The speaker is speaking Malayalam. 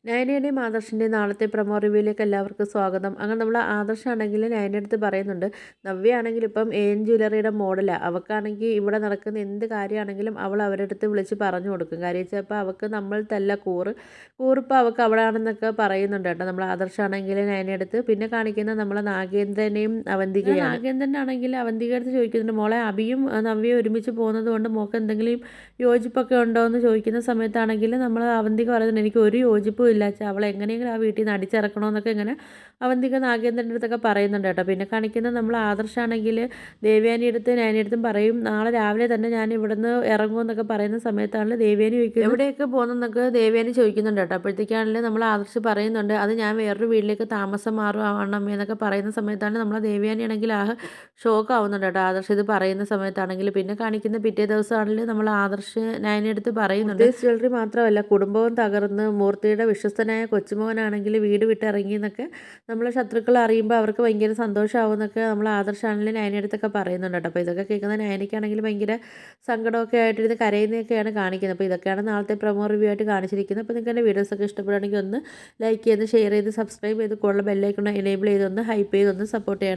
നയനയുടെയും ആദർശിൻ്റെയും നാളത്തെ പ്രൊമോ റിവ്യൂയിലേക്ക് എല്ലാവർക്കും സ്വാഗതം. അങ്ങനെ നമ്മൾ ആദർശാണെങ്കിൽ നയനയുടെ അടുത്ത് പറയുന്നുണ്ട്, നവ്യയാണെങ്കിൽ ഇപ്പം എൻ ജ്വല്ലറിയുടെ മോഡലാണ്. അവൾക്കാണെങ്കിൽ ഇവിടെ നടക്കുന്ന എന്ത് കാര്യമാണെങ്കിലും അവൾ അവരുടെ അടുത്ത് വിളിച്ച് പറഞ്ഞു കൊടുക്കും. കാര്യം വെച്ചാൽ അപ്പോൾ അവൾക്ക് നമ്മൾ തല്ല കൂറിപ്പോൾ അവൾക്ക് അവിടെ ആണെന്നൊക്കെ പറയുന്നുണ്ട് കേട്ടോ. നമ്മൾ ആദർശാണെങ്കിൽ നയനയുടെ അടുത്ത് പിന്നെ കാണിക്കുന്ന നമ്മളെ നാഗേന്ദ്രനെയും അവന്തികയാണ്. നാഗേന്ദ്രനാണെങ്കിൽ അവന്തികയുടെ അടുത്ത് ചോദിക്കുന്നുണ്ട്, മോളെ അഭിയും നവ്യയും ഒരുമിച്ച് പോകുന്നത് കൊണ്ട് മോൾക്ക് എന്തെങ്കിലും യോജിപ്പൊക്കെ ഉണ്ടോ എന്ന് ചോദിക്കുന്ന സമയത്താണെങ്കിൽ നമ്മൾ അവന്തിക പറയുന്നുണ്ട്, എനിക്ക് ഒരു യോജിപ്പും ഇല്ല അച്ഛാ, അവളെ എങ്ങനെയെങ്കിലും ആ വീട്ടിൽ നിന്ന് അടിച്ചിറക്കണമെന്നൊക്കെ ഇങ്ങനെ അവന്തിക നാഗേന്ദ്രൻ്റെ അടുത്തൊക്കെ പറയുന്നുണ്ട് കേട്ടോ. പിന്നെ കാണിക്കുന്നത് നമ്മൾ ആദർശാണെങ്കിൽ ദേവയാനി അടുത്ത് നയനി അടുത്തും പറയും, നാളെ രാവിലെ തന്നെ ഞാൻ ഇവിടുന്ന് ഇറങ്ങുമെന്നൊക്കെ പറയുന്ന സമയത്താണ് ദേവയാനി ചോദിക്കുന്നത് എവിടെയൊക്കെ പോകുന്നതെന്നൊക്കെ ദേവയാനി ചോദിക്കുന്നുണ്ട് കേട്ടോ. അപ്പോഴത്തേക്കാണെങ്കിൽ നമ്മൾ ആദർശ് പറയുന്നുണ്ട്, അത് ഞാൻ വേറൊരു വീട്ടിലേക്ക് താമസം മാറുവാണമ്മേ എന്നൊക്കെ പറയുന്ന സമയത്താണ് നമ്മൾ ദേവയാനി ആണെങ്കിൽ ഷോക്ക് ആവുന്നുണ്ട് കേട്ടോ ആദർശ് ഇത് പറയുന്ന സമയത്താണെങ്കിൽ. പിന്നെ കാണിക്കുന്ന പിറ്റേ ദിവസമാണെങ്കിൽ നമ്മൾ ആദർശ് നയനി അടുത്ത് പറയുന്നുണ്ട്, ജ്വല്ലറി മാത്രമല്ല കുടുംബവും തകർന്ന് മൂർത്തിയുടെ വിശ്വസ്തനായ കൊച്ചുമോനാണെങ്കിൽ വീട് വിട്ടിറങ്ങി എന്നൊക്കെ നമ്മളെ ശത്രുക്കൾ അറിയുമ്പോൾ അവർക്ക് ഭയങ്കര സന്തോഷമാവുമെന്നൊക്കെ നമ്മൾ ആദർശാണെങ്കിൽ നയനയുടെ അടുത്തൊക്കെ പറയുന്നുണ്ട് കേട്ടോ. അപ്പോൾ ഇതൊക്കെ കേൾക്കുന്ന നയനയ്ക്കാണെങ്കിൽ ഭയങ്കര സങ്കടമൊക്കെ ആയിട്ടിരുന്ന് കരയുന്നതൊക്കെയാണ് കാണിക്കുന്നത്. അപ്പോൾ ഇതൊക്കെയാണ് നാളത്തെ പ്രൊമോ റിവ്യൂ ആയിട്ട് കാണിച്ചിരിക്കുന്നത്. അപ്പോൾ നിങ്ങൾക്ക് എൻ്റെ വീഡിയോസൊക്കെ ഇഷ്ടപ്പെടുകയാണെങ്കിൽ ഒന്ന് ലൈക്ക് ചെയ്ത് ഷെയർ ചെയ്ത് സബ്സ്ക്രൈബ് ചെയ്ത് കൂടുതൽ ബെല്ലൈക്കൺ എനേബിൾ ചെയ്തൊന്ന് ഹൈപ്പ് ചെയ്തൊന്ന് സപ്പോർട്ട് ചെയ്യണം.